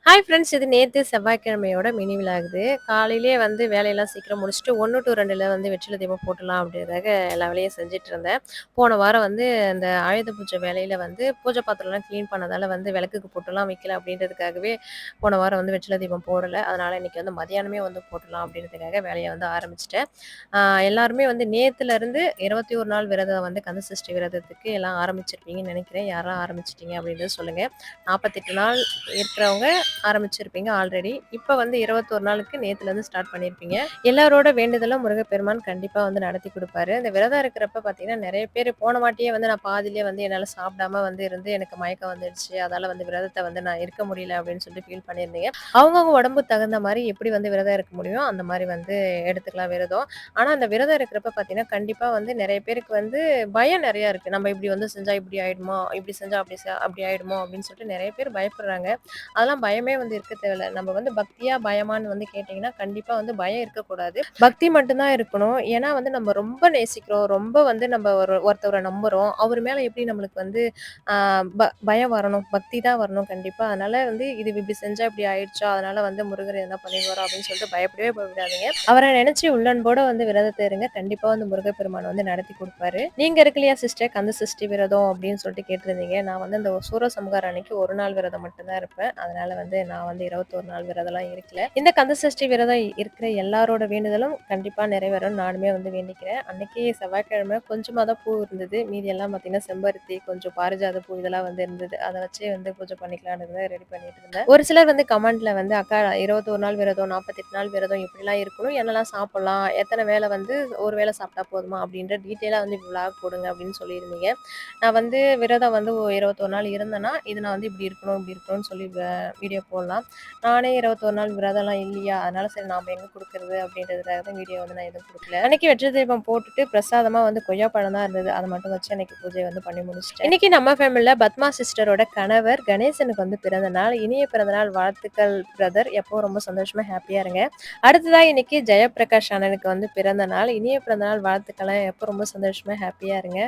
Hi friends. இது நேத்து செவ்வாய்க்கிழமையோட mini விலாகுது. காலையிலேயே வந்து வேலையெல்லாம் சீக்கிரம் முடிச்சுட்டு 1 டூ 2ல வந்து வெற்றில தீபம் போட்டுடலாம் அப்படின்றதுக்காக எல்லா வேலையும் செஞ்சுட்டு இருந்தேன். போன வாரம் வந்து அந்த ஆயுத பூஜை வேலையில வந்து பூஜை பாத்திரம்லாம் கிளீன் பண்ணதால வந்து விளக்குக்கு பொட்டுலாம் வைக்கல அப்படின்றதுக்காகவே போன வாரம் வந்து வெற்றில தீபம் போடல. அதனால இன்னைக்கு வந்து மதியானமே வந்து போட்டுடலாம் அப்படின்றதுக்காக வேலைய வந்து ஆரம்பிச்சுட்டேன். ஆ எல்லாருமே வந்து நேத்துலருந்து 21 நாள் விரதம் வந்து கந்த சஷ்டி விரதத்துக்கு எல்லாம் ஆரம்பிச்சிருப்பீங்கன்னு நினைக்கிறேன். யாரெல்லாம் ஆரம்பிச்சுட்டீங்க அப்படின்றத சொல்லுங்க. 48 நாள் இருக்கிறவங்க ஆரம்பிச்சிருப்பீங்க ஆல்ரெடி. இப்ப வந்து 21 நாளுக்கு நேத்துலருந்து ஸ்டார்ட் பண்ணியிருப்பீங்க. எல்லாரோட வேண்டுதலும் முருகப்பெருமான் கண்டிப்பா வந்து நடத்தி குடுப்பாரு. இந்த விரதம் இருக்கிறப்ப பார்த்தீங்கன்னா, நெறைய பேரு போன வாட்டியே வந்து நான் பாதியிலேயே வந்து என்னால சாப்பிடாம வந்து இருந்து எனக்கு மயக்கம் வந்துடுச்சு. அதால வந்து விரதத்த வந்து நான் இருக்க முடியல அப்படின்னு சொல்லிட்டு ஃபீல் பண்ணியிருந்தீங்க. அவங்கவங்க உடம்புக்கு தகுந்த மாரி எப்படி வந்து விரதம் இருக்க முடியுமோ, அந்த மாரி வந்து எடுத்துக்கலாம் விரதம். ஆனா அந்த விரதம் இருக்கிறப்ப பார்த்தீங்கன்னா, கண்டிப்பா வந்து நெறைய பேருக்கு வந்து பயம் நெறையா இருக்கு. நம்ம இப்படி வந்து செஞ்சா இப்படி ஆயிடுமோ, இப்படி செஞ்சா அப்படி ஆயிடுமோ அப்படின்னு சொல்லிட்டு நெறைய பேர் பயப்படுறாங்க. அதெல்லாம் பயமே வந்து இருக்க தேவையில்ல. நம்ம வந்து பக்தியா, பயமான்னு வந்து கேட்டீங்கன்னா, கண்டிப்பா வந்து பயம் இருக்கக்கூடாது. பக்தி மட்டும் தான் இருக்கணும். ஏன்னா வந்து நம்ம ரொம்ப நேசிக்கிறோம். ரொம்ப வந்து நம்ம ஒருத்தவர நம்புறோம். அவர் மேல எப்படி நம்மளுக்கு வந்து ஆ பயம் வரணும். பக்தி தான் வரணும் கண்டிப்பா. அதனால வந்து இது இப்படி செஞ்சா இப்படி ஆயிடுச்சா, அதனால வந்து முருகர் எதனா பண்ணிருவாரோ அப்படின்னு சொல்லிட்டு பயப்படவே பயப்படாதீங்க. அவர நினைச்சு உள்ளன்போட வந்து விரதத்த இருங்க. கண்டிப்பா வந்து முருகப்பெருமான் வந்து நடத்தி குடுப்பாரு. நீங்க இருக்கலையா சிஸ்டர் கந்த சஷ்டி விரதம் அப்படின்னு சொல்லிட்டு கேட்டிருந்தீங்க. நான் வந்து அந்த சூரசம்ஹாரம் அன்னைக்கு 1 நாள் விரதம் மட்டும் தான் இருப்பேன். அதனால வந்து நான் வந்து 21 நாள் விரதம்லாம் இருக்கல. இந்த கந்த சஷ்டி விரதம் இருக்கிற எல்லாரோட வேண்டுதலும் கண்டிப்பா நிறைவேறும்னு நானுமே வந்து வேண்டிக்கிறேன். அன்னைக்கு செவ்வாய்க்கிழமை கொஞ்சமா தான் பூ இருந்தது. மீதி எல்லாம் பார்த்தீங்கன்னா, செம்பருத்தி, கொஞ்சம் பாரிஜாத பூ இதெல்லாம் வந்து இருந்தது. அத வச்சே வந்து பூஜை பண்ணிக்கலாம்ன்னு ரெடி பண்ணிட்டு இருந்தேன். ஒரு சிலர் வந்து கமெண்ட்ல வந்து அக்கா 21 நாள் விரதம், 48 நாள் விரதம் இப்படிலாம் இருக்கணும். என்னலாம் சாப்பிடலாம்? எத்தன வேளை வந்து ஒரு வேளை சாப்பிட்டா போதுமா? அப்படின்ற டீட்டெயிலா வந்து விளாக் போடுங்க அப்படின்னு சொல்லியிருந்தீங்க. நான் வந்து விரதம் வந்து 21 நாள் இருந்தேன்னா, இது நான் வந்து இப்படி இருக்கணும், இப்படி இருக்கணும்னு சொல்லி வீடியோ போடலாம். நானே 21 நாள் விரதம்லாம் இல்லையா, அதனால சரி நாம எங்க குடுக்குறது அப்படின்றதுக்காக தான் வீடியோ வந்து நான் எதுவும் குடுக்கல. அன்னைக்கு வெற்றி தீபம் போட்டுட்டு பிரசாதமா வந்து கொய்யாப்பழம் தான் இருந்தது. அத மட்டும் வச்சு அன்னைக்கு பூஜைய வந்து பண்ணி முடிச்சுட்டேன். இன்னைக்கு நம்ம ஃபேமிலில பத்மா சிஸ்டரோட கணவர் கணேசனுக்கு வந்து பிறந்த நாள். இனிய பிறந்த நாள் வாழ்த்துக்கள் பிரதர். எப்பவும் ரொம்ப சந்தோஷமா, ஹேப்பியா இருங்க. அடுத்ததா இன்னைக்கு ஜெயப்பிரகாஷ் அண்ணனுக்கு வந்து பிறந்த நாள். இனிய பிறந்த நாள் வாழ்த்துக்கள எப்போ ரொம்ப சந்தோஷமா, ஹேப்பியா இருங்க.